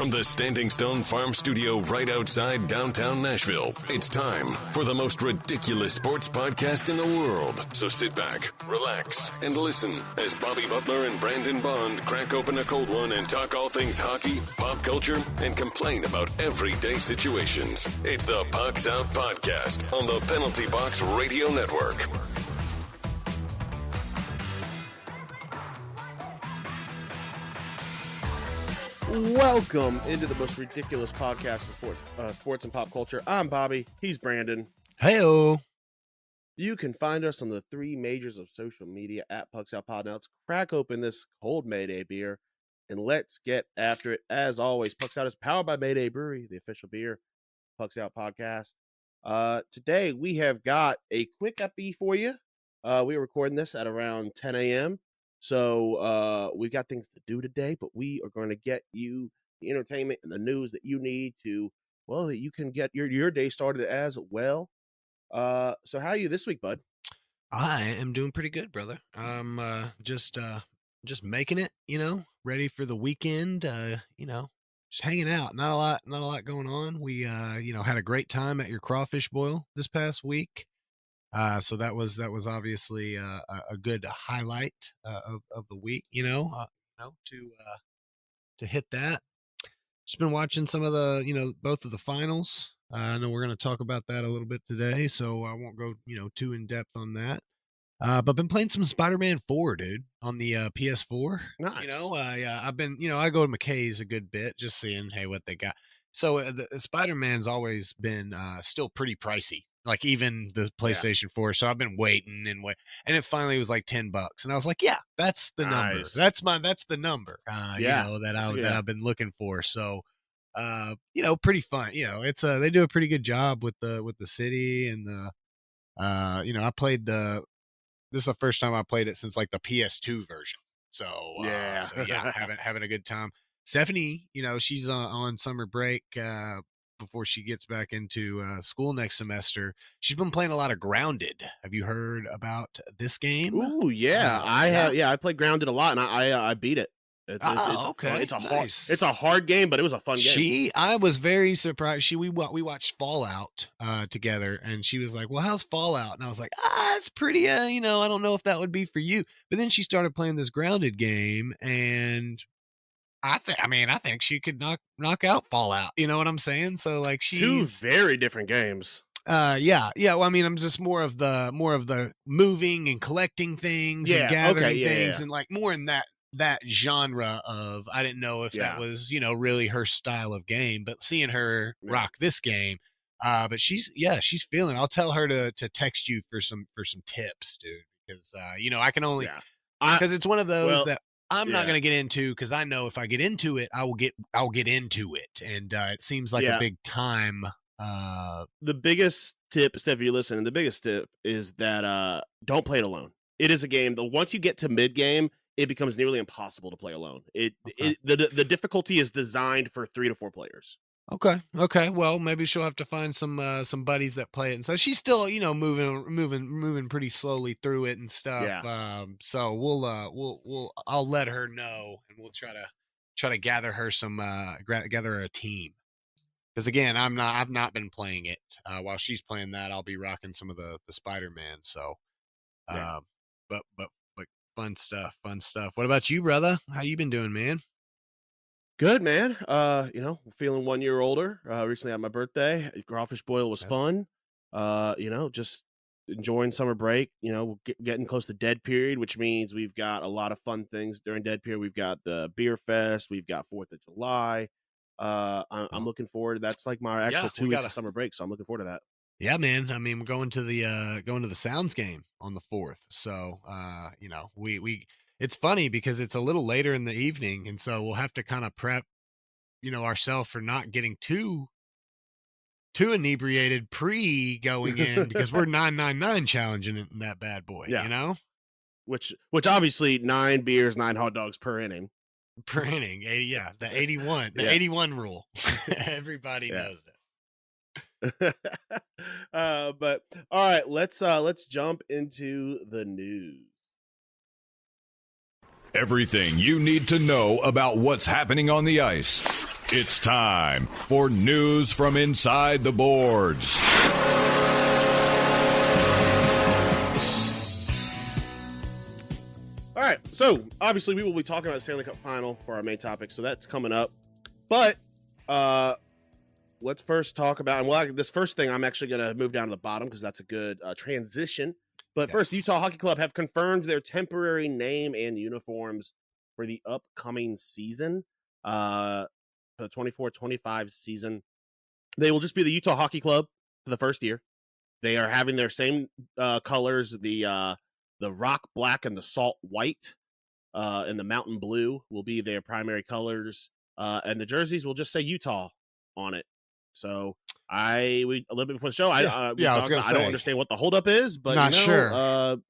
From the Standing Stone Farm Studio right outside downtown Nashville, it's time for the most ridiculous sports podcast in the world. So sit back, relax, and listen as Bobby Butler and Brandon Bond crack open a cold one and talk all things hockey, pop culture, and complain about everyday situations. It's the Pucks Out Podcast on the Penalty Box Radio Network. Welcome into the most ridiculous podcast of sports and pop culture. I'm Bobby. He's Brandon. Heyo. You can find us on the three majors of social media at Pucks Out Pod. Now let's crack open this cold Mayday beer and let's get after it. As always, Pucks Out is powered by Mayday Brewery, the official beer Pucks Out podcast. Today we have got a quick upbeat for you. We are recording this at around 10 a.m. So we've got things to do today, but we are going to get you the entertainment and the news that you need to, well, that you can get your day started as well. So how are you this week, bud? I am doing pretty good, brother. I'm just making it, ready for the weekend, just hanging out. Not a lot going on. We had a great time at your crawfish boil this past week. So that was obviously a good highlight of the week, to hit that. Just been watching some of the, both of the finals. I know we're going to talk about that a little bit today, so I won't go, too in depth on that. But been playing some Spider-Man 4, dude, on the PS4. Nice. I've been, I go to McKay's a good bit, just seeing, hey, what they got. So the Spider-Man's always been still pretty pricey. Like even the PlayStation 4. So I've been waiting and it finally was like $10. And I was like, yeah, that's the number. That's the number, that I've been looking for. So, pretty fun. It's they do a pretty good job with the city and I played this is the first time I played it since like the PS2 version. So, having a good time. Stephanie, she's on summer break, before she gets back into school next semester. She's been playing a lot of Grounded. Have you heard about this game? Ooh, yeah. I have. Yeah, I played Grounded a lot, and I beat it. It's okay. It's a hard game, but it was a fun game. I was very surprised. We watched Fallout together, and she was like, "Well, how's Fallout?" And I was like, "It's pretty. I don't know if that would be for you." But then she started playing this Grounded game, and I think she could knock out Fallout. You know what I'm saying? So like she's two very different games. Yeah. Well, I mean, I'm just more of the moving and collecting things and gathering things and like more in that genre of, I didn't know if that was, really her style of game, but seeing her rock this game, but she's feeling. I'll tell her to text you for some tips, dude, because I can only because it's one of those that I'm not going to get into, because I know if I get into it, I'll get into it. And it seems like a big time. The biggest tip, Steph, if you're listening, the biggest tip is that don't play it alone. It is a game that once you get to mid-game, it becomes nearly impossible to play alone. The difficulty is designed for 3 to 4 players. Okay. Well, maybe she'll have to find some buddies that play it, and so she's still, moving pretty slowly through it and stuff. Yeah. So I'll let her know, and we'll try to gather her gather her a team. Because again, I've not been playing it. While she's playing that, I'll be rocking some of the Spider-Man. So, but fun stuff. What about you, brother? How you been doing, man? Good, man. Feeling 1 year older. Recently had my birthday. Crawfish boil was fun. Just enjoying summer break. Getting close to Dead Period, which means we've got a lot of fun things during Dead Period. We've got the Beer Fest. We've got 4th of July. I'm looking forward. That's like my actual 2 weeks of summer break, so I'm looking forward to that. Yeah, man. I mean, we're going to the Sounds game on the 4th. So, we it's funny because it's a little later in the evening, and so we'll have to kind of prep, ourselves for not getting too inebriated going in, because we're 999 challenging in that bad boy, Which obviously 9 beers, 9 hot dogs per inning. Per inning, 80, the 81, 81 rule. Everybody knows that. But all right, let's jump into the news. Everything you need to know about what's happening on the ice. It's time for news from inside the boards. All right, so obviously we will be talking about the Stanley Cup Final for our main topic, so that's coming up. But let's first talk about, and this first thing I'm actually going to move down to the bottom because that's a good transition. But first, Utah Hockey Club have confirmed their temporary name and uniforms for the upcoming season, for the 24-25 season. They will just be the Utah Hockey Club for the first year. They are having their same colors, the rock black and the salt white, and the mountain blue will be their primary colors, and the jerseys will just say Utah on it. So a little bit before the show, I don't understand what the holdup is, but not sure.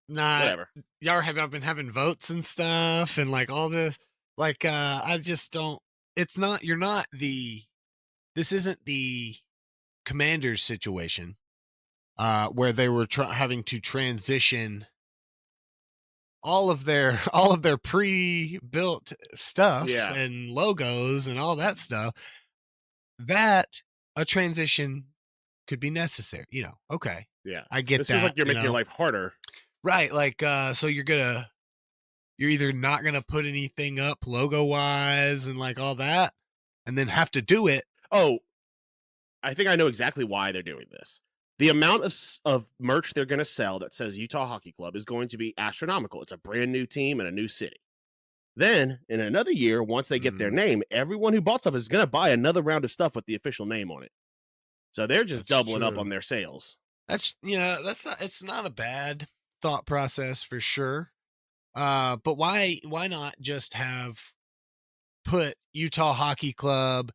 Whatever. Y'all have been having votes and stuff, and like all this. Like I just don't. It's not. This isn't the Commanders situation, where they were having to transition all of their pre-built stuff and logos and all that stuff. That a transition could be necessary, okay. Yeah. I get this that. This is like you're making your life harder. Right. Like, so you're either not going to put anything up logo wise and like all that and then have to do it. Oh, I think I know exactly why they're doing this. The amount of merch they're going to sell that says Utah Hockey Club is going to be astronomical. It's a brand new team in a new city. Then, in another year, once they get their name, everyone who bought stuff is going to buy another round of stuff with the official name on it. So they're just doubling up on their sales. It's not a bad thought process for sure. But why not just put Utah Hockey Club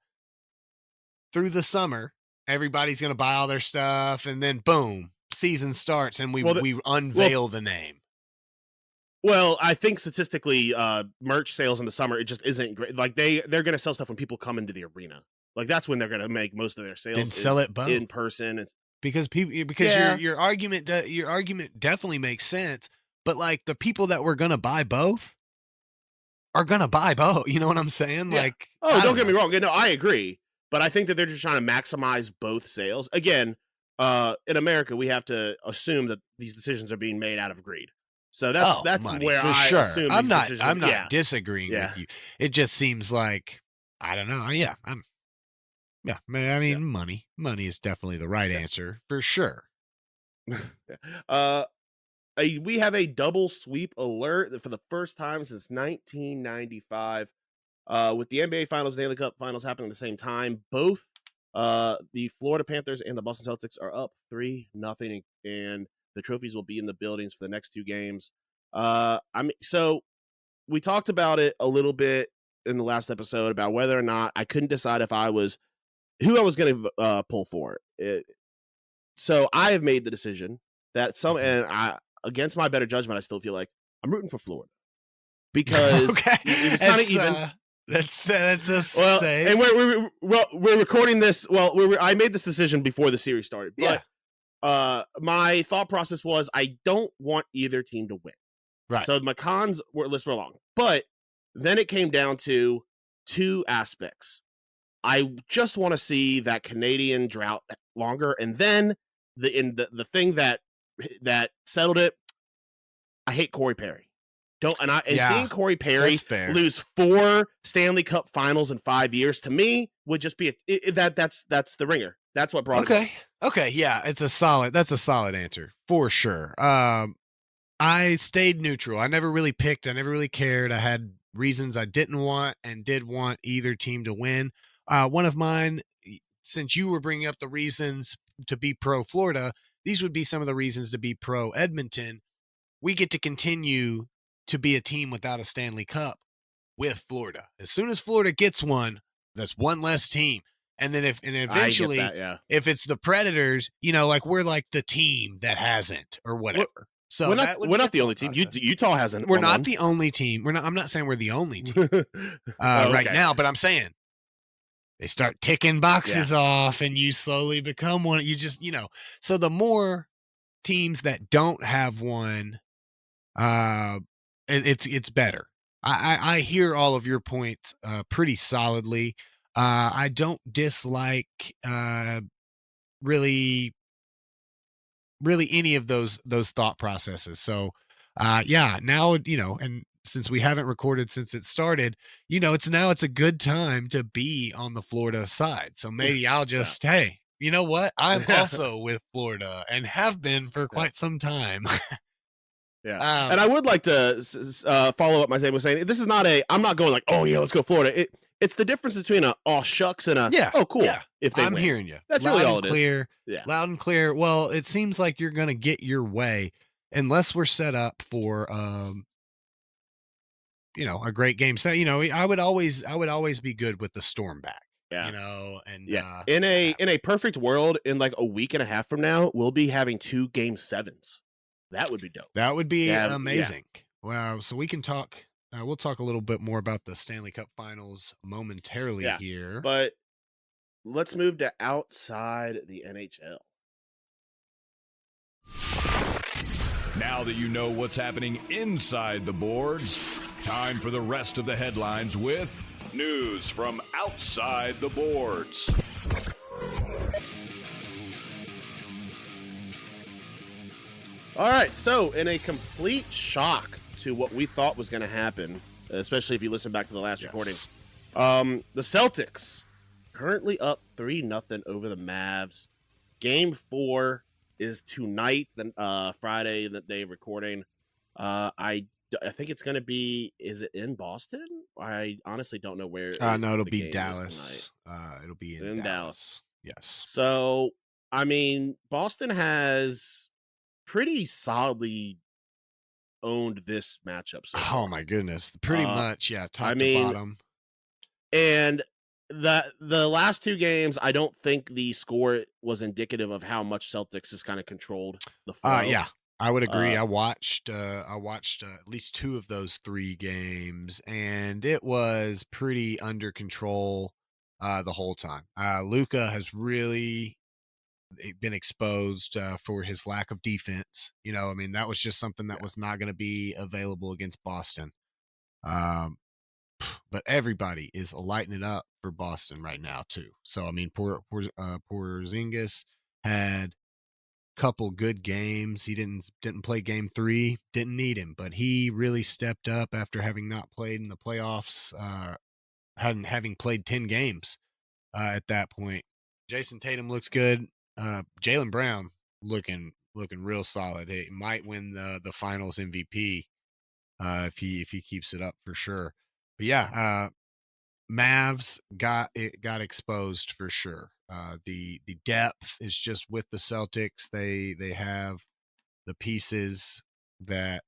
through the summer? Everybody's going to buy all their stuff, and then boom, season starts, and we unveil the name. Well, I think statistically, merch sales in the summer, it just isn't great. Like they're going to sell stuff when people come into the arena. Like that's when they're going to make most of their sales. Then sell it both in person, because your argument definitely makes sense. But like the people that were going to buy both are going to buy both. You know what I'm saying? Yeah. Like, don't get me wrong. No, I agree. But I think that they're just trying to maximize both sales. Again, in America, we have to assume that these decisions are being made out of greed. So that's money, where for I sure. assume I'm these not. decisions, I'm not disagreeing with you. It just seems like I don't know. Yeah, I mean, money is definitely the right answer for sure. We have a double sweep alert for the first time since 1995. With the NBA Finals, Stanley Cup Finals happening at the same time, both the Florida Panthers and the Boston Celtics are up 3-0, and the trophies will be in the buildings for the next two games. So we talked about it a little bit in the last episode about whether or not I couldn't decide who I was going to pull for it. So I have made the decision that against my better judgment, I still feel like I'm rooting for Florida because it was kind of even. That's a save. And we're recording this. Well, I made this decision before the series started. But my thought process was I don't want either team to win. Right. So my cons were long. But then it came down to two aspects. I just want to see that Canadian drought longer, and then the thing that settled it. I hate Corey Perry. Seeing Corey Perry lose 4 Stanley Cup Finals in 5 years to me would just be that's the ringer. That's what brought it. Okay, yeah, that's a solid answer for sure. I stayed neutral. I never really picked. I never really cared. I had reasons I didn't want and did want either team to win. One of mine, since you were bringing up the reasons to be pro Florida, these would be some of the reasons to be pro Edmonton. We get to continue to be a team without a Stanley Cup with Florida. As soon as Florida gets one, that's one less team. And then eventually, if it's the Predators, like we're like the team that hasn't or whatever. So we're not the only team. Utah hasn't. We're not the only team. I'm not saying we're the only team right now, but I'm saying they start ticking boxes off and you slowly become one. You just, so the more teams that don't have one, it's better. I hear all of your points pretty solidly. I don't dislike really any of those thought processes. So yeah, now, and since we haven't recorded since it started, it's a good time to be on the Florida side. So maybe I'll just, hey, you know what? I'm also with Florida and have been for quite some time. Yeah. And I would like to follow up my statement saying this is not I'm not going like, oh yeah, let's go Florida. It's the difference between a oh shucks and a oh cool. Yeah. If they I'm win. hearing you. That's loud really all and it clear, is. Yeah. Loud and clear. Well, it seems like you're going to get your way unless we're set up for a great game. So, I would always be good with the storm back. Yeah. And in a perfect world, in like a week and a half from now, we'll be having 2 Game 7s. That would be dope. That would be amazing. Yeah. Wow. So we can talk. We'll talk a little bit more about the Stanley Cup Finals momentarily here. But let's move to outside the NHL. Now that you know what's happening inside the boards, time for the rest of the headlines with news from outside the boards. All right, so in a complete shock to what we thought was going to happen, especially if you listen back to the last recording, the Celtics currently up 3-0 over the Mavs. Game 4 is tonight, Friday, the day of recording. I think it's going to be, is it in Boston? I honestly don't know where. No, it'll be Dallas. It'll be in Dallas. Yes. So, I mean, Boston has pretty solidly owned this matchup. Oh my goodness. Pretty much. Yeah. Top to bottom. And the last 2 games, I don't think the score was indicative of how much Celtics has kind of controlled the flow. Yeah, I would agree. I watched at least 2 of those 3 games, and it was pretty under control the whole time. Luka has really been exposed for his lack of defense. I mean, that was just something that was not going to be available against Boston. But everybody is lighting it up for Boston right now too. So I mean, Porzingis had a couple good games. He didn't play game 3, didn't need him, but he really stepped up after having not played in the playoffs, having played 10 games at that point. Jason Tatum looks good. Jaylen Brown looking real solid. He might win the Finals MVP if he keeps it up for sure. But yeah, Mavs got exposed for sure. The depth is just with the Celtics. They have the pieces that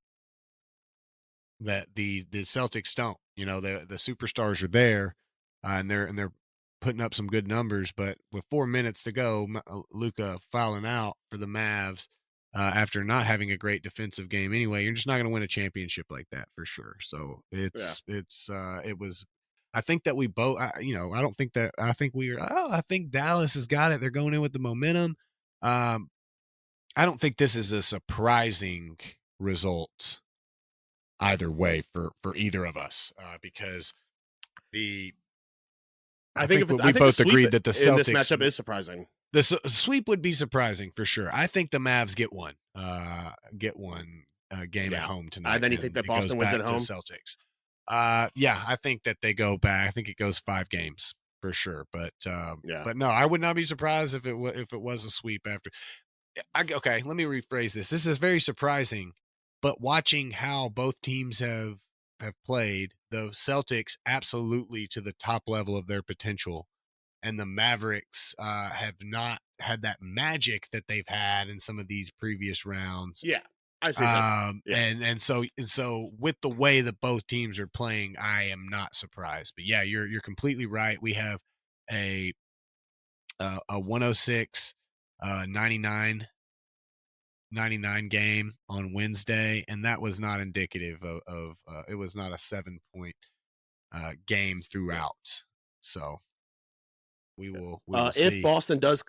the Celtics don't. The superstars are there, and they're putting up some good numbers. But with 4 minutes to go, Luka fouling out for the Mavs. After not having a great defensive game anyway, you're just not going to win a championship like that for sure. So it was, I think that we both, I think Dallas has got it. They're going in with the momentum. I don't think this is a surprising result either way for either of us, because I think we both agreed that the Celtics in this matchup is surprising. The sweep would be surprising for sure. I think the Mavs get one game at home tonight. And then you think that Boston wins at home? Celtics. Yeah, I think that they go back. I think it goes 5 games for sure. But but no, I would not be surprised if it was a sweep after. Okay, let me rephrase this. This is very surprising, but watching how both teams have played, the Celtics absolutely to the top level of their potential. And the Mavericks have not had that magic that they've had in some of these previous rounds. Yeah, I see that. And so with the way that both teams are playing, I am not surprised. But yeah, you're completely right. We have a 106 99 game on Wednesday, and that was not indicative of it was not a 7-point game throughout. So we will see. If Boston does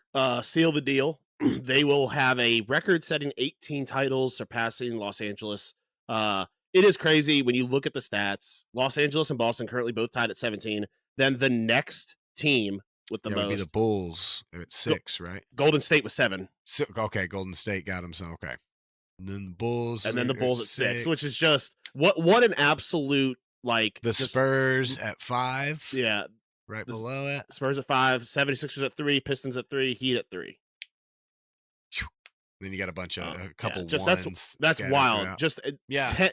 seal the deal, they will have a record-setting 18 titles, surpassing Los Angeles. It is crazy when you look at the stats. Los Angeles and Boston currently both tied at 17. Then the next team with the Would be the most. Bulls at 6, right? Golden State was 7. So, okay, Golden State got him. So okay, and then the Bulls, And then the are Bulls at 6, which is just what an absolute like. the Spurs at 5. Yeah, right below it. Spurs at 5, 76ers at 3, Pistons at 3, Heat at 3. Then you got a bunch of a couple just ones. that's wild. Throughout. Just 10,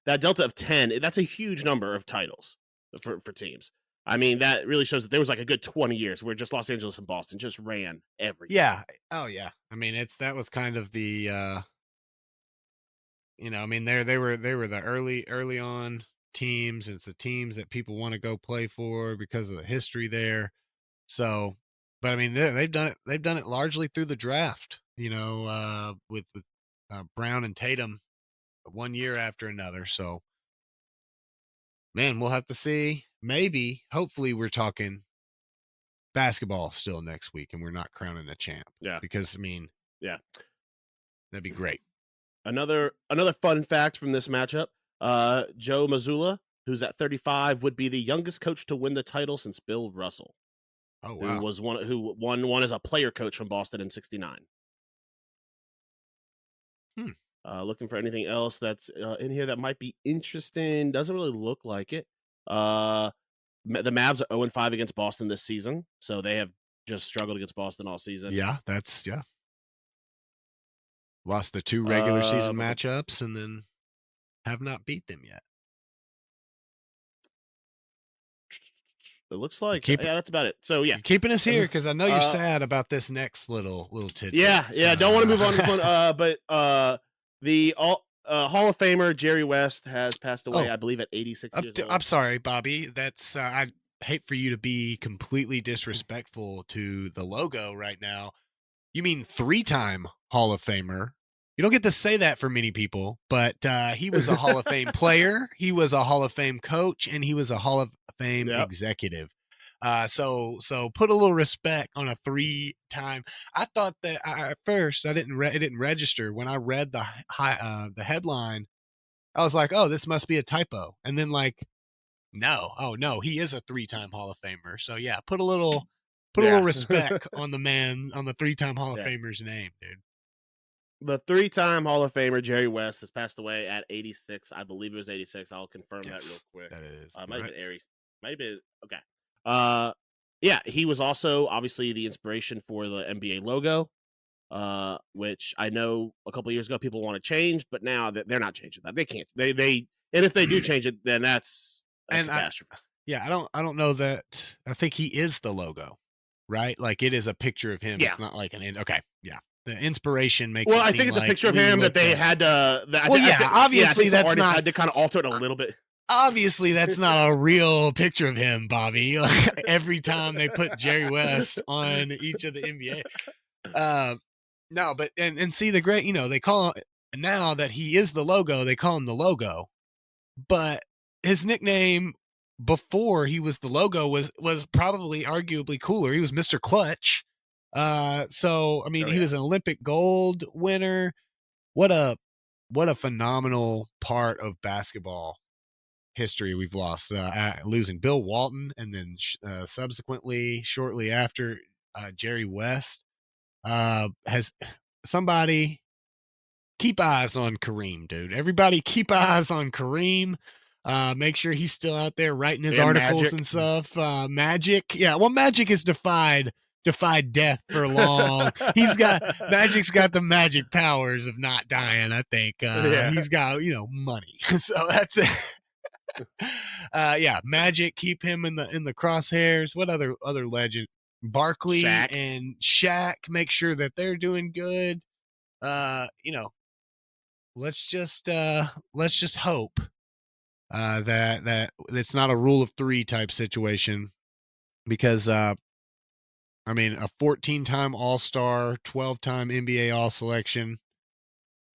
that delta of 10. That's a huge number of titles for teams. I mean, that really shows that there was like a good 20 years where just Los Angeles and Boston just ran everything. Yeah. Oh yeah. I mean, that was kind of the I mean, they were the early on teams. It's the teams that people want to go play for because of the history there. So, but I mean, they've done it largely through the draft. With Brown and Tatum, one year after another. So, man, we'll have to see. Maybe, hopefully, we're talking basketball still next week, and we're not crowning a champ. Yeah, because I mean, yeah, that'd be great. Another fun fact from this matchup: Joe Mazzulla, who's at 35, would be the youngest coach to win the title since Bill Russell. Oh wow! Who won one as a player coach from Boston in '69. Looking for anything else that's in here that might be interesting. Doesn't really look like it. The Mavs are 0-5 against Boston this season, so they have just struggled against Boston all season. Yeah, lost the 2 regular season matchups and then have not beat them yet. It looks like that's about it. So yeah, you're keeping us here because I know you're sad about this next little tidbit. Yeah. Don't want to move on to this one. But the Hall of Famer Jerry West has passed away, I believe, at 86 years old. I'm sorry, Bobby. That's I hate for you to be completely disrespectful to the logo right now. You mean 3-time Hall of Famer? You don't get to say that for many people, but he was a Hall of Fame player. He was a Hall of Fame coach, and he was a Hall of Fame executive. So put a little respect on a 3-time. I thought that at first it didn't register when I read the headline. I was like, oh, this must be a typo, and then no, he is a 3-time Hall of Famer. So yeah, put a little respect on the man, on the 3-time Hall of Famer's name, dude. The 3-time Hall of Famer Jerry West has passed away at 86. I believe it was 86. I'll confirm that real quick. That is. Might have been Aries. Might have been okay. Yeah, he was also obviously the inspiration for the NBA logo, which I know a couple of years ago people want to change, but now they're not changing that. They can't. And if they do change it, then that's a catastrophe. I don't know that. I think he is the logo, right? Like it is a picture of him. Yeah. It's not like okay. Yeah. The inspiration makes. Well, I think it's a picture of him that they had to. Obviously that's not. Had to kind of alter it a little bit. Obviously, that's not a real picture of him, Bobby. Like, every time they put Jerry West on each of the NBA. No, but and see the great. They call him, now that he is the logo. They call him the logo, but his nickname before he was the logo was probably arguably cooler. He was Mr. Clutch. So I mean, he was an Olympic gold winner. What a phenomenal part of basketball history we've lost, losing Bill Walton, and then subsequently, shortly after, Jerry West. Has somebody keep eyes on Kareem, dude? Everybody keep eyes on Kareem. Make sure he's still out there writing his articles Magic. And stuff. Magic, yeah. Well, Magic has defied death for long. Magic's got the magic powers of not dying. I think he's got money, so that's it. Magic, keep him in the crosshairs. What other legend? Barkley and Shaq, make sure that they're doing good. Let's just hope that it's not a rule of 3 type situation, because I mean, a 14-time All-Star, 12-time NBA All-Selection,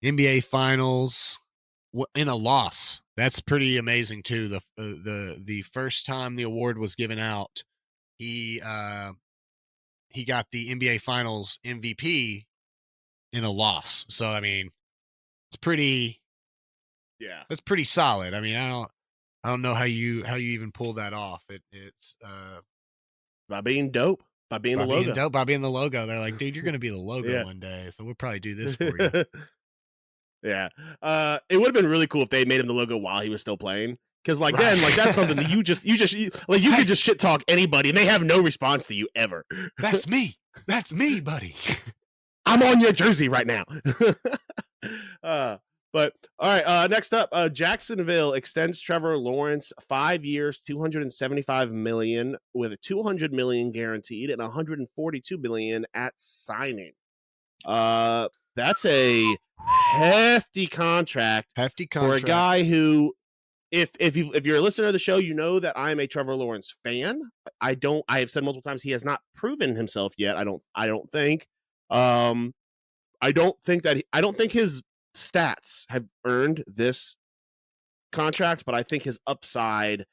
NBA Finals in a loss. That's pretty amazing too. The first time the award was given out, he got the NBA Finals MVP in a loss. So I mean, it's pretty. Yeah, that's pretty solid. I mean, I don't know how you even pull that off. It's By being dope. By being the being logo. dope, by being the logo. They're like, dude, you're going to be the logo one day. So we'll probably do this for you. Yeah. It would have been really cool if they made him the logo while he was still playing. Because then that's something that you could just shit talk anybody and they have no response to you ever. That's me, buddy. I'm on your jersey right now. But all right. Next up, Jacksonville extends Trevor Lawrence 5 years, $275 million with a $200 million guaranteed and $142 million at signing. That's a hefty contract for a guy who, if you're a listener to the show, you know that I'm a Trevor Lawrence fan. I have said multiple times he has not proven himself yet. I don't think. I don't think his stats have earned this contract, but I think his upside,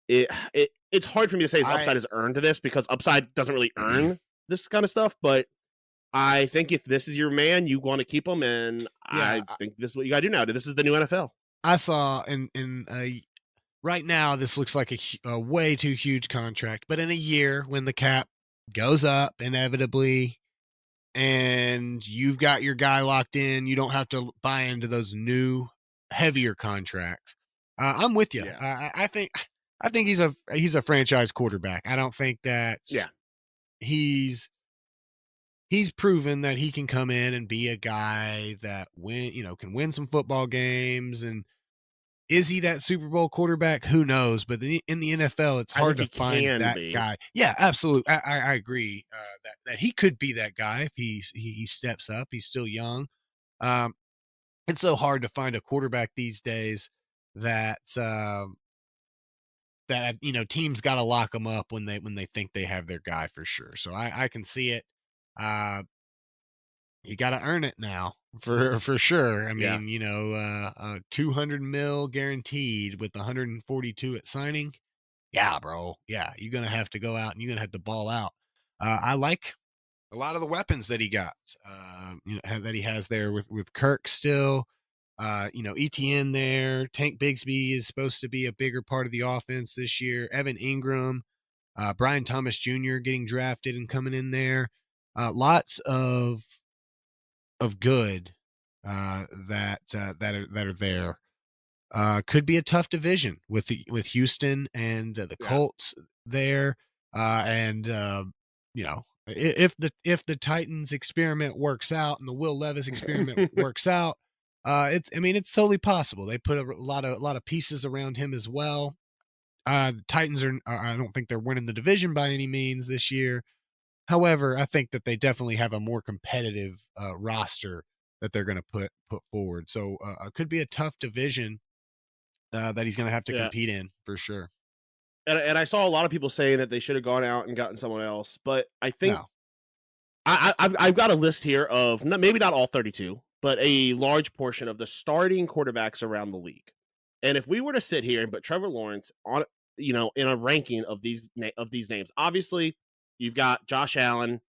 it's hard for me to say his upside has earned this because upside doesn't really earn this kind of stuff. But I think if this is your man, you want to keep him, and I think this is what you got to do now. This is the new NFL. I saw right now this looks like a way too huge contract, but in a year when the cap goes up inevitably, and you've got your guy locked in, you don't have to buy into those new heavier contracts. I'm with you. Yeah. I think he's a franchise quarterback. I don't think that he's proven that he can come in and be a guy that can win some football games. And is he that Super Bowl quarterback? Who knows? But in the NFL, it's hard to find that guy. Yeah, absolutely. I agree that he could be that guy if he steps up. He's still young. It's so hard to find a quarterback these days that teams got to lock them up when they think they have their guy for sure. So I can see it. You got to earn it now for sure. I mean, 200 mil guaranteed with 142 at signing. Yeah, bro. Yeah. You're going to have to go out and you're going to have to ball out. I like a lot of the weapons that he got, that he has there with Kirk still, ETN there. Tank Bigsby is supposed to be a bigger part of the offense this year. Evan Ingram, Brian Thomas Jr. getting drafted and coming in there. Lots of good that are there. Could be a tough division with Houston and the Colts there. If the Titans experiment works out and the Will Levis experiment works out, it's totally possible. They put a lot of pieces around him as well. The Titans I don't think they're winning the division by any means this year. However, I think that they definitely have a more competitive roster that they're going to put forward. So it could be a tough division that he's going to have to compete in for sure. And I saw a lot of people saying that they should have gone out and gotten someone else, but I think I've got a list here of maybe not all 32, but a large portion of the starting quarterbacks around the league. And if we were to sit here and put Trevor Lawrence on, in a ranking of these names, obviously you've got Josh Allen,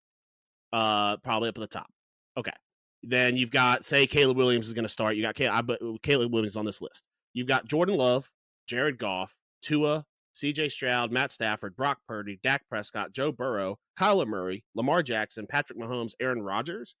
probably up at the top. Okay. Then you've got, say, Caleb Williams is going to start. You got Caleb Williams on this list. You've got Jordan Love, Jared Goff, Tua, CJ Stroud, Matt Stafford, Brock Purdy, Dak Prescott, Joe Burrow, Kyler Murray, Lamar Jackson, Patrick Mahomes, Aaron Rodgers,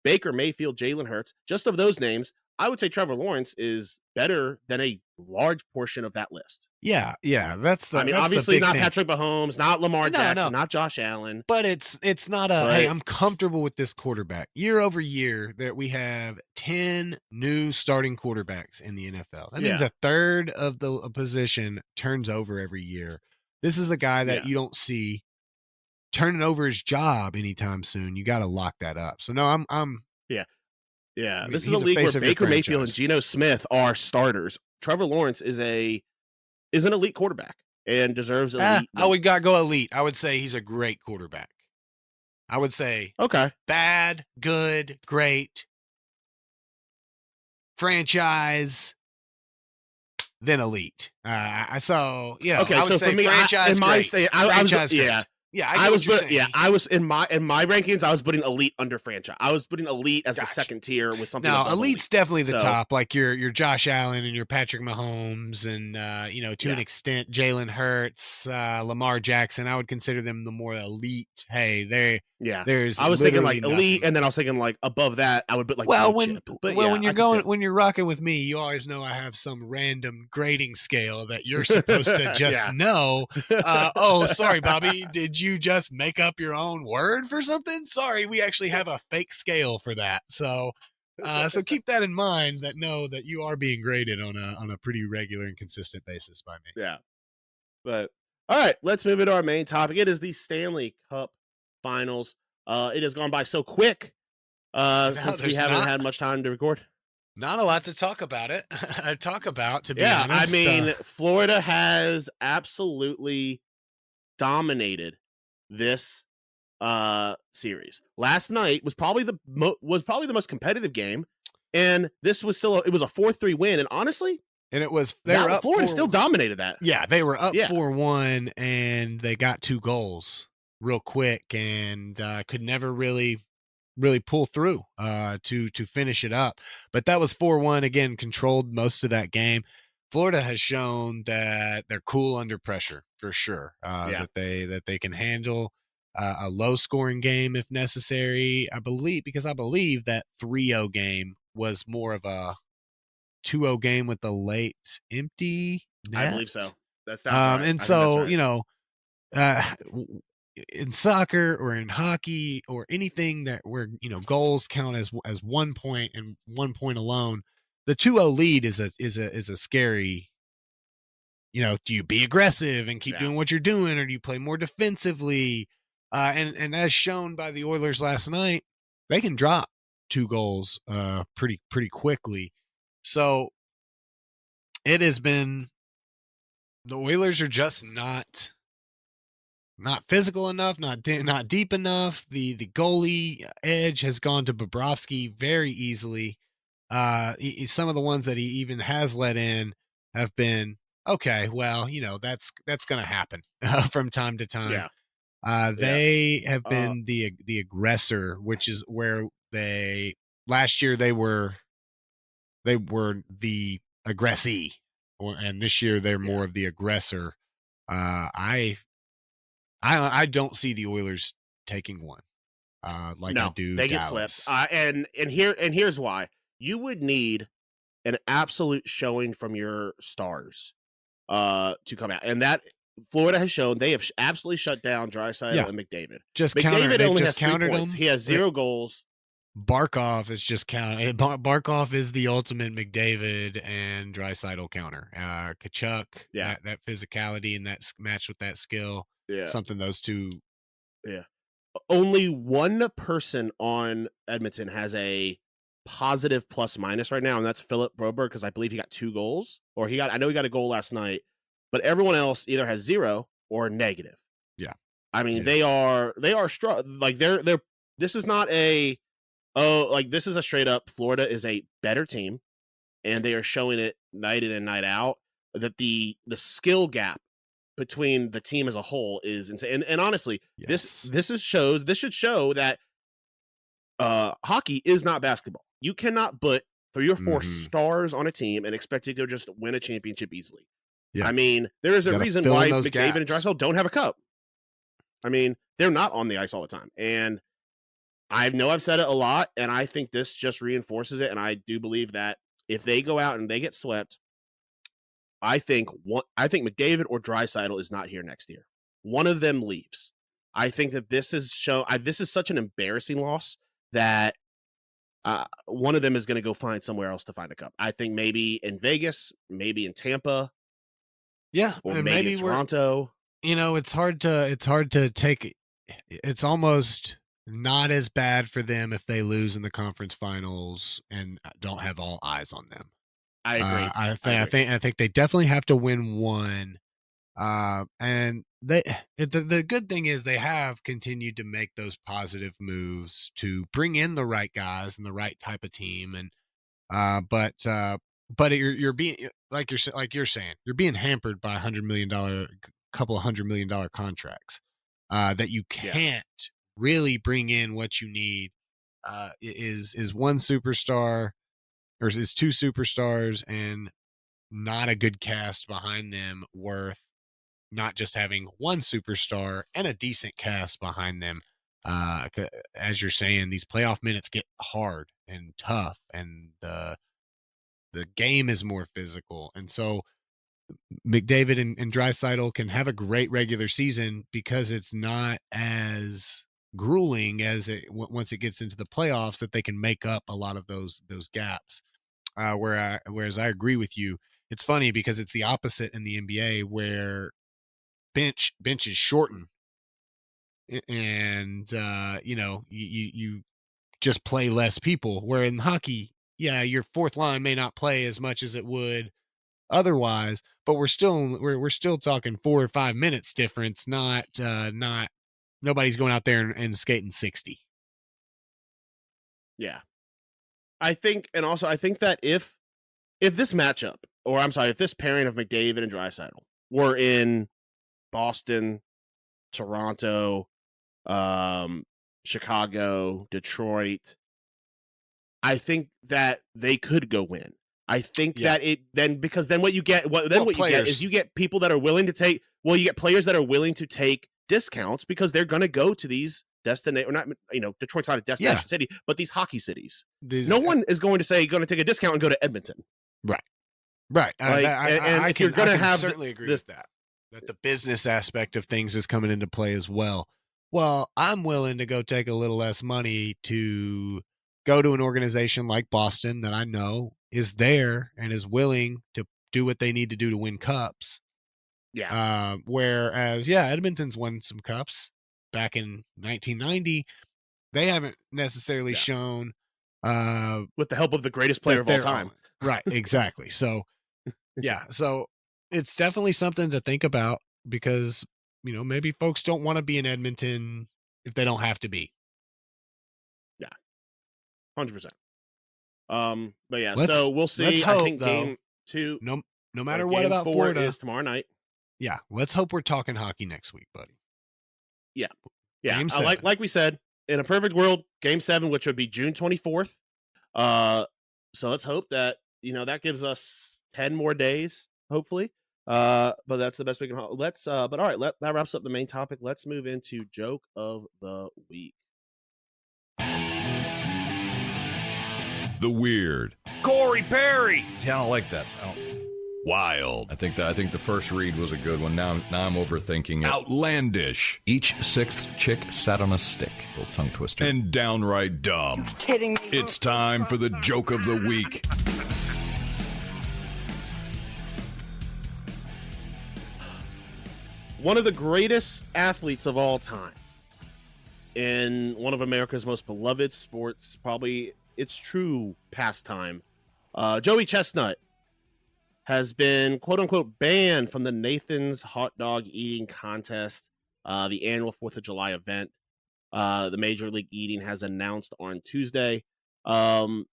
Baker Mayfield, Jalen Hurts. Just of those names, I would say Trevor Lawrence is better than a large portion of that list. Yeah, that's obviously not thing. Patrick Mahomes, not Lamar Jackson, not Josh Allen. But it's not hey, I'm comfortable with this quarterback. Year over year, that we have 10 new starting quarterbacks in the NFL. That means a third of the position turns over every year. This is a guy that you don't see turning over his job anytime soon. You got to lock that up. So no, I'm Yeah, I mean, this is a league where Baker Mayfield and Geno Smith are starters. Trevor Lawrence is an elite quarterback and deserves elite. I would go elite. I would say he's a great quarterback. I would say bad, good, great, franchise, then elite. Okay, I would say for me, franchise, great. franchise, Yeah, I was in my rankings. I was putting Elite under franchise. I was putting Elite as the second tier with something. No, above Elite's definitely the So- top. Like your Josh Allen and your Patrick Mahomes, and to an extent, Jalen Hurts, Lamar Jackson. I would consider them the more elite. Hey, there's. I was thinking like literally Elite, nothing. and then I was thinking like above that, I would put like when yeah, when you're rocking with me, you always know I have some random grading scale that you're supposed to just Yeah. know. Sorry, Bobby, did you just make up your own word for something? Sorry, we actually have a fake scale for that. So keep that in mind. Know that you are being graded on a pretty regular and consistent basis by me. Yeah. But all right, let's move into our main topic. It is the Stanley Cup Finals. It has gone by so quick since we haven't had much time to record. Not a lot to talk about it. To be honest. I mean, Florida has absolutely dominated this series. Last night was probably the most competitive game, and this was it was a 4-3 win. And honestly, Florida still dominated that. Yeah, they were up 4-1, and they got 2 goals real quick, and could never really pull through to finish it up. But that was 4-1 again, controlled most of that game. Florida has shown that they're cool under pressure for sure. That they can handle a low scoring game if necessary. I believe that 3-0 game was more of a 2-0 game with the late empty net. I believe so. That's right. And so right. In soccer or in hockey or anything that where goals count as 1 point and 1 point alone, the 2-0 lead is a scary. Do you be aggressive and keep doing what you're doing, or do you play more defensively? And as shown by the Oilers last night, they can drop 2 goals pretty quickly. So it has been, the Oilers are just not physical enough, not deep enough. The goalie edge has gone to Bobrovsky very easily. Some of the ones that he even has let in have been okay. Well, that's going to happen from time to time. Yeah. They have been the aggressor, which is where last year they were the aggressee, and this year they're more of the aggressor. I don't see the Oilers taking one I do. They Dallas. get slipped. And here's why. You would need an absolute showing from your stars to come out, and that Florida has shown. They have absolutely shut down Draisaitl and McDavid. McDavid only has 3 points. He has 0 goals. Barkov is just counting. Barkov is the ultimate McDavid and Draisaitl counter. Kachuk, that physicality and that match with that skill. Yeah. Something those two. Yeah. Only one person on Edmonton has a positive plus minus right now, and that's Philip Broberg, because I believe he got 2 goals. I know he got a goal last night, but everyone else either has 0 or negative. Yeah. I mean, they are strong. Like this is not a this is a straight up Florida is a better team, and they are showing it night in and night out that the skill gap between the team as a whole is insane. And honestly, this should show that hockey is not basketball. You cannot put 3 or 4 stars on a team and expect to go just win a championship easily. Yeah. I mean, there is a reason why McDavid and Draisaitl don't have a cup. I mean, they're not on the ice all the time. And I know I've said it a lot, and I think this just reinforces it. And I do believe that if they go out and they get swept, I think McDavid or Draisaitl is not here next year. One of them leaves. I think that this is such an embarrassing loss that one of them is going to go find somewhere else to find a cup. I think maybe in Vegas, maybe in Tampa, or maybe in Toronto. It's hard to take. It's almost not as bad for them if they lose in the conference finals and don't have all eyes on them. I agree. I think they definitely have to win one. And the good thing is they have continued to make those positive moves to bring in the right guys and the right type of team. And but you're being like you're saying you're being hampered by couple $100 million contracts. that you can't really bring in what you need. Is one superstar or is two superstars and not a good cast behind them worth not just having one superstar and a decent cast behind them? As you're saying, these playoff minutes get hard and tough, and the game is more physical. And so McDavid and Draisaitl can have a great regular season because it's not as grueling as once it gets into the playoffs, that they can make up a lot of those gaps. Whereas I agree with you. It's funny because it's the opposite in the NBA, where benches shorten, and you just play less people. Where in hockey, your fourth line may not play as much as it would otherwise, but we're still talking 4 or 5 minutes difference. Not nobody's going out there and skating 60. Yeah, I think that if this matchup, or I'm sorry, if this pairing of McDavid and Draisaitl were in Boston, Toronto, Chicago, Detroit, I think that they could go win. I think that what you get is you get people that are willing to take. Well, you get players that are willing to take discounts because they're going to go to these destination, or not. Detroit's not a destination city, but these hockey cities. No one is going to take a discount and go to Edmonton. Right. I can certainly agree with that. That the business aspect of things is coming into play as well. Well, I'm willing to go take a little less money to go to an organization like Boston that I know is there and is willing to do what they need to do to win cups. Yeah. Whereas, Edmonton's won some cups back in 1990. They haven't necessarily shown with the help of the greatest player of all time. Right. Exactly. So, so it's definitely something to think about because, maybe folks don't want to be in Edmonton if they don't have to be. Yeah. 100%. But so we'll see. Let's hope, I think though, game 2. No matter what about Florida is tomorrow night. Yeah. Let's hope we're talking hockey next week, buddy. Yeah. Game 7. Like we said, in a perfect world, game 7, which would be June 24th. So let's hope that, that gives us 10 more days, hopefully. But that's the best we can hope. But all right, that wraps up the main topic. Let's move into joke of the week. The weird. Corey Perry. Yeah, I don't like that. Wild. I think the first read was a good one. Now I'm overthinking it. Outlandish. Each 6th chick sat on a stick. Little tongue twister. And downright dumb. You're kidding me. It's time for the joke of the week. One of the greatest athletes of all time in one of America's most beloved sports, probably its true pastime, Joey Chestnut has been quote-unquote banned from the Nathan's hot dog eating contest, the annual 4th of July event. The Major League Eating has announced on Tuesday. The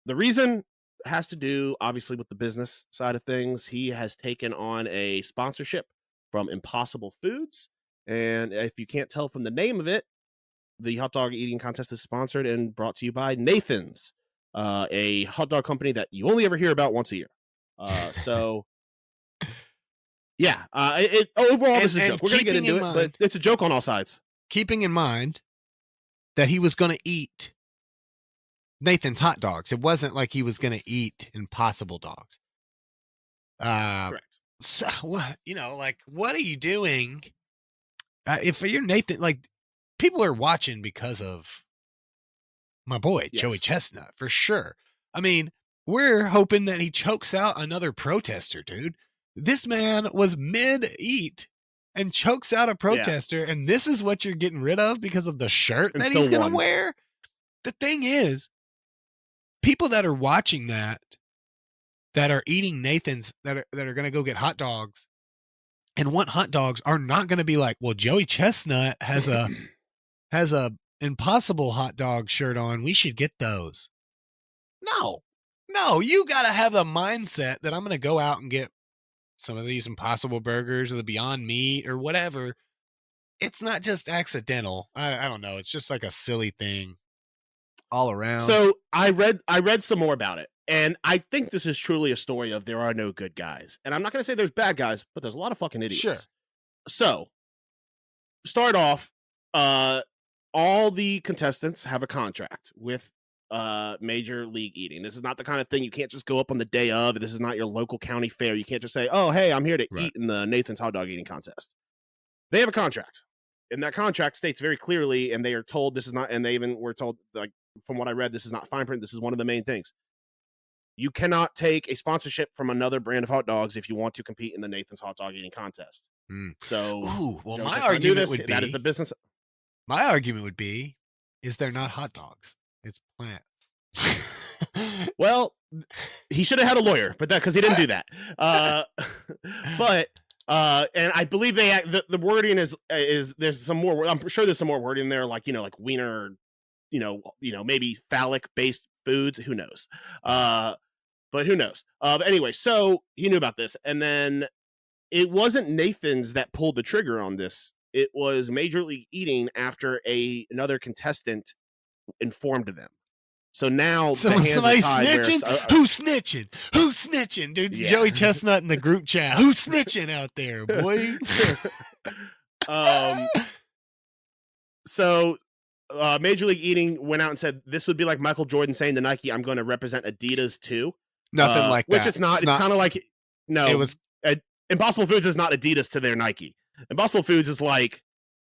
reason has to do, obviously, with the business side of things. He has taken on a sponsorship from Impossible Foods. And if you can't tell from the name of it, the hot dog eating contest is sponsored and brought to you by Nathan's, a hot dog company that you only ever hear about once a year. Overall, this is a joke. We're going to get into it, but it's a joke on all sides. Keeping in mind that he was going to eat Nathan's hot dogs. It wasn't like he was going to eat Impossible dogs. Correct. So, what are you doing? If you're Nathan, people are watching because of my boy, Joey Chestnut, for sure. I mean, we're hoping that he chokes out another protester, dude. This man was mid-eat and chokes out a protester, and this is what you're getting rid of because of the shirt that he's going to wear? The thing is, people that are watching that are eating Nathan's, that are going to go get hot dogs and want hot dogs are not going to be like, well, Joey Chestnut has a Impossible hot dog shirt on. We should get those. No, you got to have the mindset that I'm going to go out and get some of these Impossible burgers or the Beyond Meat or whatever it's not just accidental. I don't know. It's just like a silly thing all around. So I read some more about it, and I think this is truly a story of there are no good guys. And I'm not going to say there's bad guys, but there's a lot of fucking idiots. Sure. So start off, all the contestants have a contract with Major League Eating. This is not the kind of thing you can't just go up on the day of. This is not your local county fair. You can't just say, "Oh, hey, I'm here to eat in the Nathan's hot dog eating contest." They have a contract, and that contract states very clearly, and they are told this is not, and they even were told, like, from what I read, this is not fine print. This is one of the main things. You cannot take a sponsorship from another brand of hot dogs if you want to compete in the Nathan's hot dog eating contest. So, well, Joe my Chestnut knew argument this. would be that is the business. My argument would be, is they're not hot dogs. It's plants. Well, he should have had a lawyer, but that because he didn't do that. But and I believe the wording is there's some more. I'm sure there's some more wording there, like like wiener, maybe phallic based foods. Who knows? But who knows? But anyway, so he knew about this, and then it wasn't Nathan's that pulled the trigger on this. It was Major League Eating after another contestant informed them. So now somebody snitching? Who's snitching? Who's snitching? Dude, yeah. Joey Chestnut in the group chat. Who's snitching out there, boy? So Major League Eating went out and said this would be like Michael Jordan saying to Nike, "I'm going to represent Adidas too." Nothing like that. Which it's not. It's kind of like no. It was Impossible Foods is not Adidas to their Nike. Impossible Foods is like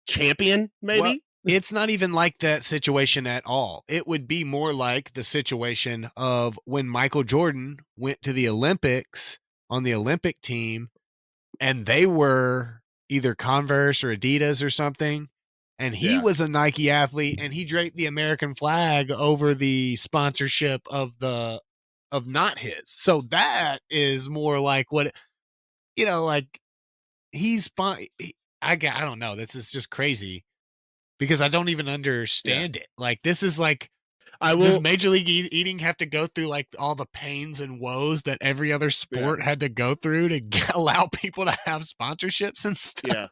Champion, maybe. Well, it's not even like that situation at all. It would be more like the situation of when Michael Jordan went to the Olympics on the Olympic team, and they were either Converse or Adidas or something, and he was a Nike athlete, and he draped the American flag over the sponsorship of not his. So that is more like what, like I don't know. This is just crazy because I don't even understand it. Like, this is like, does Major League Eating have to go through like all the pains and woes that every other sport had to go through to allow people to have sponsorships and stuff? Yeah.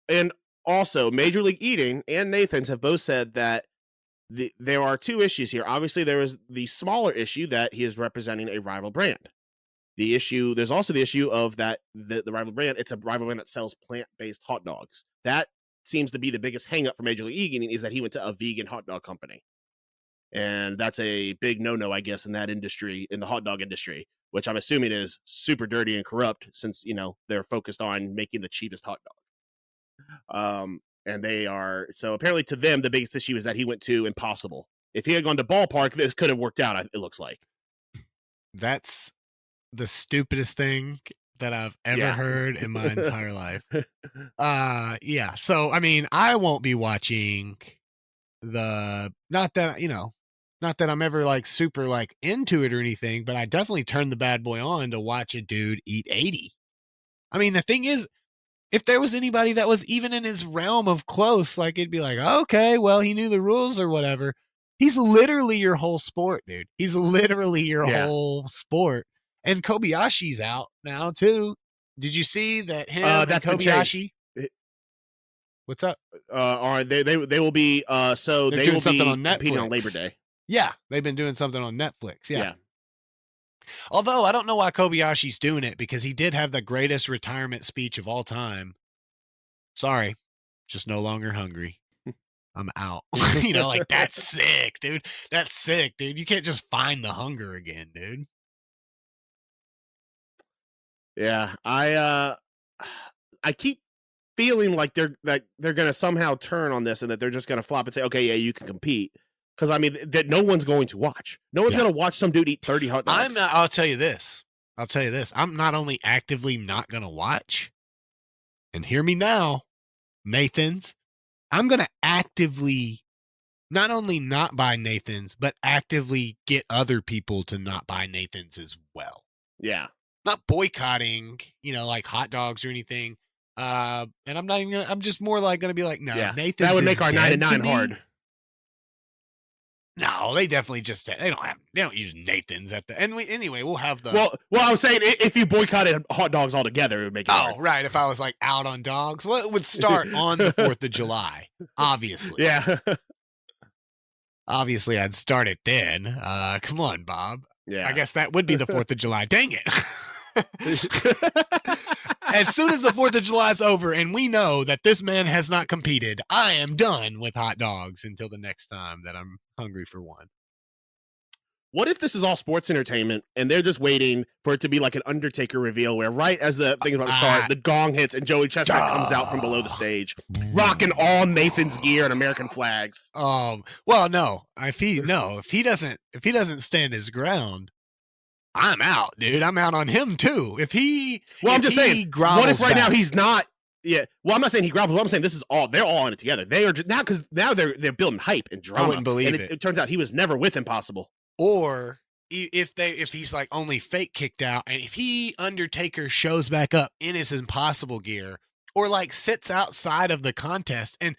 And also Major League Eating and Nathan's have both said that there are two issues here. Obviously there is the smaller issue that he is representing a rival brand. There's also the issue of that the rival brand, it's a rival brand that sells plant-based hot dogs. That seems to be the biggest hang up for Major League Eating, is that he went to a vegan hot dog company. And that's a big no-no, I guess, in that industry, in the hot dog industry, which I'm assuming is super dirty and corrupt since, they're focused on making the cheapest hot dog. And so apparently to them, the biggest issue is that he went to Impossible. If he had gone to Ballpark, this could have worked out, it looks like. That's the stupidest thing that I've ever heard in my entire life. So I mean, I won't be watching not that I'm ever like super like into it or anything, but I definitely turned the bad boy on to watch a dude eat 80. I mean, the thing is, if there was anybody that was even in his realm of close, like, it'd be like, okay, well, he knew the rules or whatever. He's literally your whole sport, dude. He's literally your whole sport. And Kobayashi's out now too. Did you see that him and Kobayashi? What's up? All right, they will be so they're they doing will something be on Netflix competing on Labor Day. Yeah, they've been doing something on Netflix. Yeah. Although I don't know why Kobayashi's doing it, because he did have the greatest retirement speech of all time. Sorry, just no longer hungry. I'm out. Like, that's sick, dude. That's sick, dude. You can't just find the hunger again, dude. Yeah, I keep feeling like they're gonna somehow turn on this and that they're just gonna flop and say, okay, yeah, you can compete. Because I mean, that no one's going to watch. No one's gonna watch some dude eat 30 hot dogs. I'll tell you this. I'm not only actively not gonna watch, and hear me now, Nathan's. I'm gonna actively not only not buy Nathan's, but actively get other people to not buy Nathan's as well. Yeah. Not boycotting, like hot dogs or anything. And I'm not even I'm just more like going to be like, no, Nathan's that would make our 9 and 9 hard. No, they definitely just they don't use Nathan's at the anyway. We'll have the Well, I was saying if you boycotted hot dogs altogether, it would make it hard. right. If I was like out on dogs, well, it would start on the 4th of July, obviously. Yeah. Obviously, I'd start it then. Come on, Bob. Yeah. I guess that would be the 4th of July. Dang it. As soon as the 4th of July is over and we know that this man has not competed, I am done with hot dogs until the next time that I'm hungry for one. What if this is all sports entertainment and they're just waiting for it to be like an Undertaker reveal where right as the thing is about to start, the gong hits and Joey Chestnut comes out from below the stage, rocking all Nathan's gear and American flags. Well, no. If he doesn't stand his ground, I'm out, dude. I'm out on him too. I'm just saying, what if right now he's not? Yeah. Well, I'm not saying he grovels. I'm saying this is they're all in it together. They are just, now they're building hype and drama. I wouldn't believe and it turns out he was never with Impossible. Or if he's like only fake kicked out, and if Undertaker shows back up in his Impossible gear, or like sits outside of the contest and.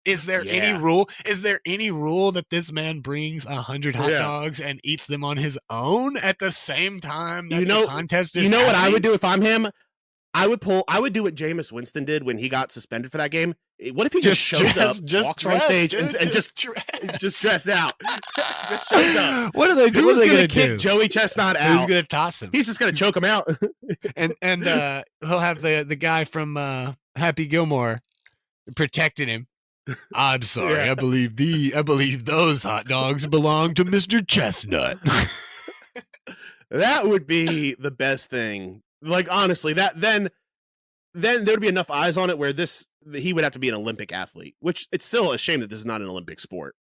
Is there any rule? Is there any rule that this man brings 100 hot dogs and eats them on his own at the same time that the contest is what I would do if I'm him? I would do what Jameis Winston did when he got suspended for that game. What if he just shows up, walks on stage, and just dressed out? Just shows up. What are they doing? Who's going to kick Joey Chestnut out? Who's going to toss him? He's just going to choke him out. and he'll have the guy from Happy Gilmore protecting him. I'm sorry. Yeah. I believe those hot dogs belong to Mr. Chestnut. That would be the best thing. Like honestly, then there'd be enough eyes on it where he would have to be an Olympic athlete, which it's still a shame that this is not an Olympic sport.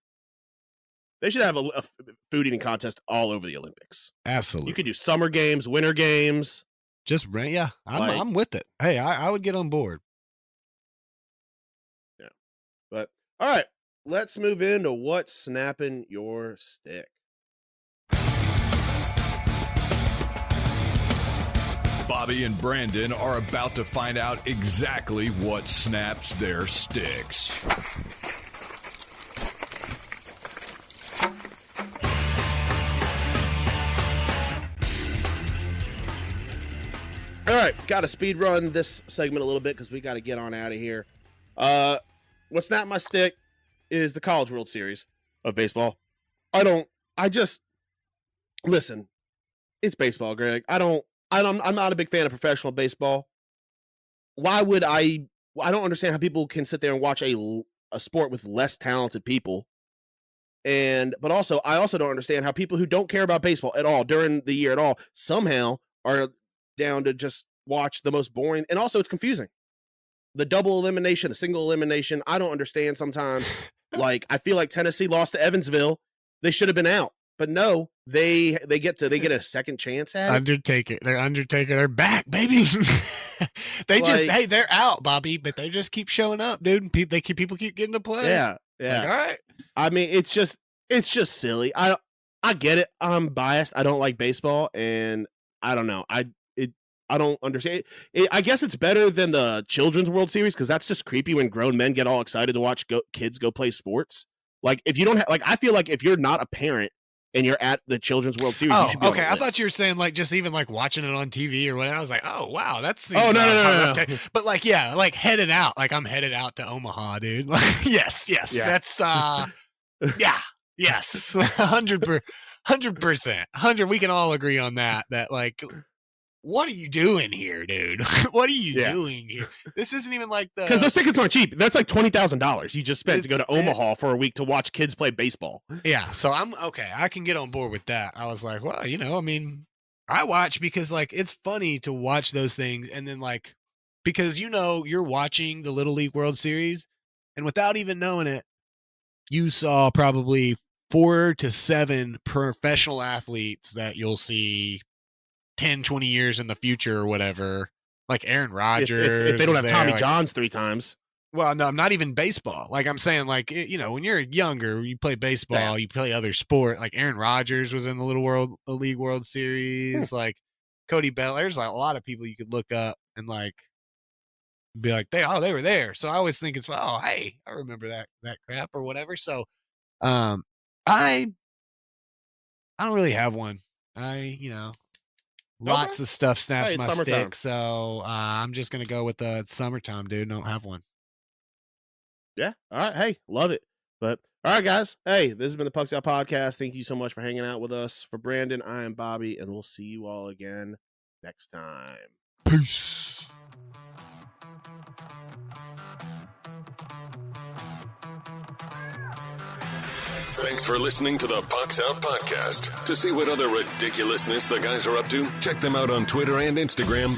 They should have a food eating contest all over the Olympics. Absolutely. You could do summer games, winter games. I'm with it. Hey, I would get on board. But all right, let's move into what's snapping your stick. Bobby and Brandon are about to find out exactly what snaps their sticks. All right, got to speed run this segment a little bit because we got to get on out of here. What snapped my stick is the College World Series of baseball. Listen, it's baseball, Greg. I'm not a big fan of professional baseball. Why would I don't understand how people can sit there and watch a sport with less talented people. But also, I also don't understand how people who don't care about baseball at all during the year at all somehow are down to just watch the most boring. And also, it's confusing. The double elimination, the single elimination, I don't understand sometimes. Like, I feel like Tennessee lost to Evansville. They should have been out. But no, they get a second chance at it. Undertaker. They're back, baby. They're out, Bobby, but they just keep showing up, dude. People keep getting to play. Yeah. Like, all right. I mean, it's just silly. I get it. I'm biased. I don't like baseball, and I don't know. I don't understand. I guess it's better than the Children's World Series because that's just creepy when grown men get all excited to watch kids go play sports. Like, if you don't have, like, I feel like if you're not a parent and you're at the Children's World Series, you should be okay. I thought you were saying like just even like watching it on TV or whatever. I was like, oh wow, that's no. But like, yeah, like headed out. Like I'm headed out to Omaha, dude. Like, yes, yeah. That's yes, 100%. 100%. We can all agree on that. That like. What are you doing here, dude? What are you doing here? This isn't even like because those tickets aren't cheap. That's like $20,000 you just spent to go to Omaha for a week to watch kids play baseball. Yeah, so I'm okay. I can get on board with that. I was like, well, I mean, I watch because like it's funny to watch those things, and then like because you're watching the Little League World Series, and without even knowing it, you saw probably 4 to 7 professional athletes that you'll see 10, 20 years in the future or whatever, like Aaron Rodgers. If they don't have Tommy Johns 3 times. Well, no, not even baseball. Like I'm saying, like, when you're younger, you play baseball, you play other sport. Like Aaron Rodgers was in the League World Series. Like Cody Bellinger. There's like a lot of people you could look up and like be like, they were there. So I always think it's, hey, I remember that crap or whatever. So, I I don't really have one. Lots of stuff snaps Hey, it's my summertime. stick, so I'm just gonna go with the summertime, dude. Don't have one. Yeah. All right. Hey, love it. But all right, guys. Hey, this has been the Pucks Out Podcast. Thank you so much for hanging out with us. For Brandon, I am Bobby, and we'll see you all again next time. Peace. Thanks for listening to the Pucks Out Podcast. To see what other ridiculousness the guys are up to, check them out on Twitter and Instagram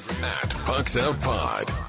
@PucksOutPod.